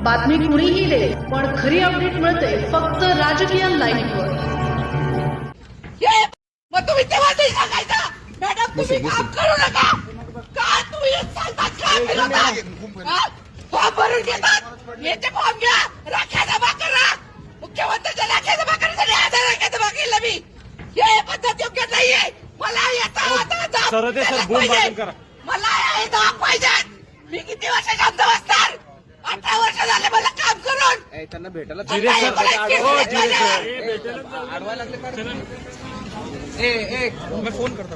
बातमी कुणीही दे, पण खरी अपडेट मिळते फक्त राजकीय लाईव्हवर. मग तुम्ही तेव्हा नाही सांगायचं मॅडम तुम्ही काम करू नका का तुम्ही सांगतात काय फिरवतात फॉर्म भरून घेतात याचे फॉर्म घ्या राख्या जमा करा मुख्यमंत्र्यांच्या राख्या जमा करण्यासाठी आधार राख्या जमा केलं मी हे पद्धत योग्य नाहीये मला याचा मला हे दाब पाहिजे मी किती वर्ष शांत बसणार 18 वर्ष झाले मला काम करून त्यांना भेटायला मैं फोन करता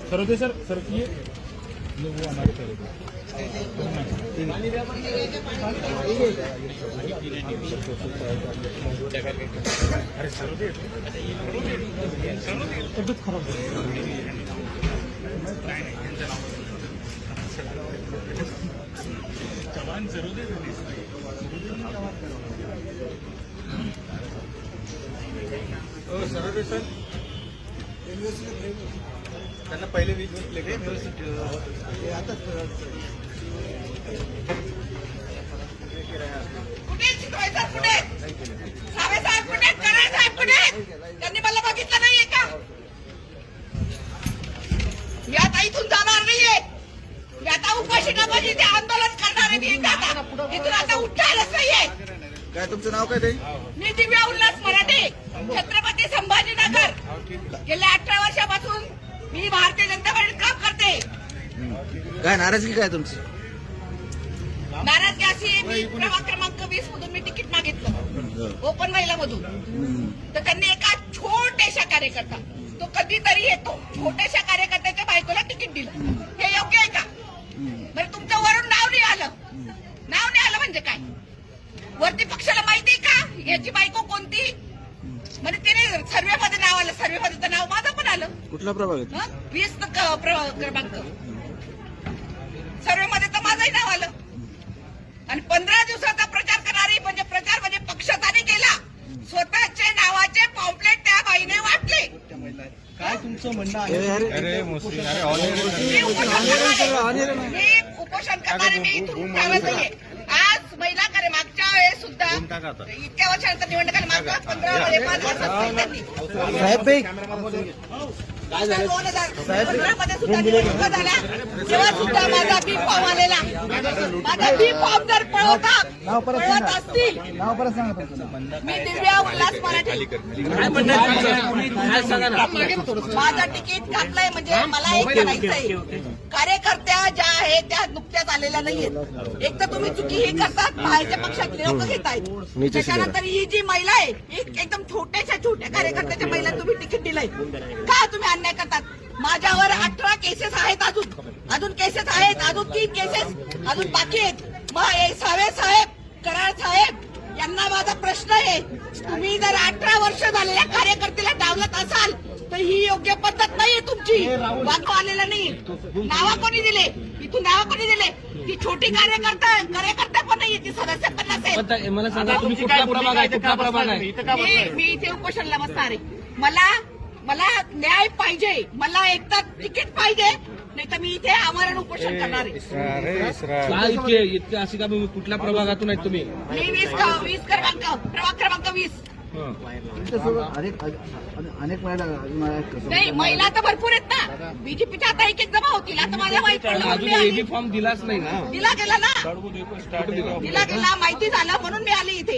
सर होते सर ये वो हमारे सर अरे सर तब्येत खराब चव्हाण जरूर सर सर त्यांना पहिले 20 मिनिट लेके व्यवस्थित कुठे शिकवायचं कुठे सावे साहेब कुठे कराय साहेब कुठे त्यांनी मला बघितलं नाहीये का मी आता इथून जाणार नाहीये मी आता उपाशी नापाशी ते आंदोलन करणार आहे इथून आता उठायलाच नाहीये. काय तुमचं नाव काय ते मी दिव्या उल्हास मराठे छत्रपती संभाजीनगर गेल्या 18 वर्षापासून मी भारतीय जनता पार्टीत काम करते. काय नाराजगी काय तुमची नाराजगी अशी मी प्रभाग क्रमांक 20 मधून मी तिकीट मागितलं ओपन महिला मधून तर त्यांनी एका छोट्याशा कार्यकर्ता तो कधीतरी येतो छोट्याशा कार्यकर्त्याच्या बायकोला तिकीट दिलं हे योग्य आहे का बरं तुमचं वरून नाव नाही आलं म्हणजे काय वरती पक्षाला माहिती का याची बायको कोणती म्हणजे तिने सर्वे मध्ये नाव आलं सर्वे मध्ये तर नाव माझं पण आलं कुठला प्रभाग 20 क्रमांक सर्वे मध्ये तर माझंही नाव आलं आणि 15 दिवसाचा प्रचार करणारी म्हणजे प्रचार म्हणजे पक्षाने केला स्वतःचे नावाचे पॉम्पलेट त्या बाईने वाटले. काय तुमचं म्हणणं आहे मी उपोषण करणारे मी इथून travel नाहीये. आज महिला कार्य मागच्या वेळेस सुद्धा इतक्या वर्षानंतर निवडणुका मागच्या 15 मध्ये 5 वर्षात त्यांनी काय झालं 2015 मध्ये सुद्धा निवडणुका झाल्या तेव्हा सुद्धा माझा बी फॉर्म आलेला माझा बी फॉर्म जर पळवत असतील मी दिव्या उल्हास मराठी माझं तिकीट कापलंय म्हणजे मला एक करायचंय कार्यकर्त्या ज्या आहेत त्या नुकत्याच आलेल्या नाहीयेत. एक तर तुम्ही चुकी ही करतात बाहेरच्या पक्षातले लोक घेतायत त्याच्यानंतर ही जी महिला आहे एकदम छोट्या कार्यकर्त्याच्या महिला तुम्ही तिकीट दिलंय का तुम्ही अन्याय करतात. माझ्यावर 18 केसेस आहेत अजून केसेस आहेत अजून 3 केसेस अजून बाकी आहेत. मग सावे साहेब कराड साहेब यांना माझा प्रश्न आहे तुम्ही जर 18 वर्ष झालेल्या कार्यकर्त्याला डावलत असाल तर ही योग्य पद्धत नाहीये तुमची वाचवा आलेला नाही. नावा कोणी दिले इथून नावा कोणी दिले ती छोटी कार्यकर्ता पण नाहीये ती सदस्य पण नसेल. मला सांगा तुम्ही कुठला प्रभाग आहे मी इथे उपोषणला बसणार आहे. मला न्याय पाहिजे मला एकदा तिकीट पाहिजे नाही तर मी इथे आमरण उपोषण करणार आहे. इतके अशी का कुठल्या प्रभागातून आहेत तुम्ही मी 20 प्रभाग क्रमांक 20 अनेक नाही महिला तर भरपूर आहेत ना बीजेपीच्या आता एक जमा होतील आता माझ्या माहिती फॉर्म दिलाच नाही ना दिला गेला माहिती झालं म्हणून मी आली इथे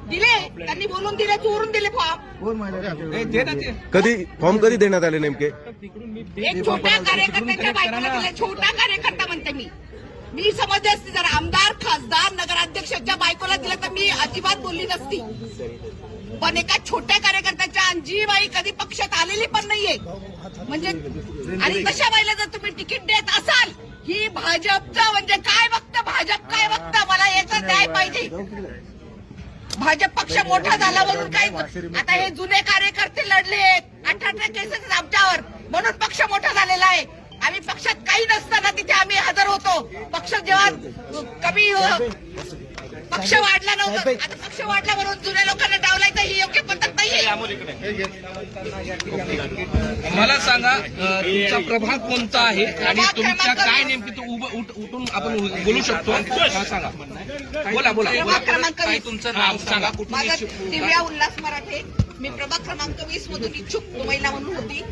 दिले त्यांनी बोलून दिले चोरून दिले फॉर्म कधी फॉर्म कधी देण्यात आले नेमके एक छोट्या कार्यकर्त्याच्या बायकोला दिले छोटा कार्यकर्ता म्हणते मी समजले असते जर आमदार खासदार नगराध्यक्षाच्या बायकोला दिलं तर मी अजिबात बोलली नसती पण एका छोट्या कार्यकर्त्याच्या जी बाई कधी पक्षात आलेली पण नाहीये म्हणजे आणि तशा बाईला जर तुम्ही तिकीट देत असाल ही भाजपचं म्हणजे काय बघतं भाजप काय बघतं मला याचा न्याय पाहिजे. भाजप पक्ष मोठा झाला म्हणून काय आता हे जुने कार्यकर्ते लढले 18 केसेस आमच्यावर म्हणून पक्ष मोठा झालेला आहे. आम्ही पक्षात काही नसताना तिथे आम्ही हजर होतो. पक्ष जेव्हा कमी पक्ष वाढला नव्हता, आता पक्ष वाढला म्हणून जुन्या लोकांना डावलायचं ही योग्य पद्धत नाहीये. मला सांगा तुमचा प्रभाग कोणता आहे आणि तुमच्या काय नेमकी उठून आपण बोलू शकतो सांगा. बोला बोला प्रभाग क्रमांक काय 20 तुमचं नाव सांगा. कुठून माझा इच्छुक? दिव्या उल्हास मराठे. मी प्रभाग क्रमांक 20 मधून इच्छुक महिला म्हणून होती.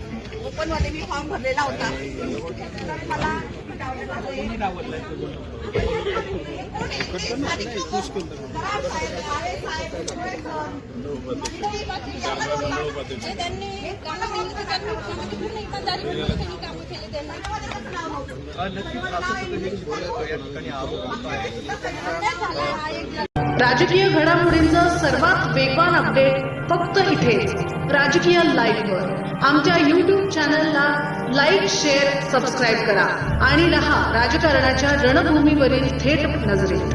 ओपन मध्ये मी फॉर्म भरलेला होता. मला राजकीय घडामोडींचं सर्वात वेगवान अपडेट फक्त इथेच राजकीय लाईव्हवर. आमच्या YouTube चॅनलला लाईक, शेअर, सबस्क्राईब करा आणि रहा राजकारणाच्या रणभूमीवरील थेट नजरेत.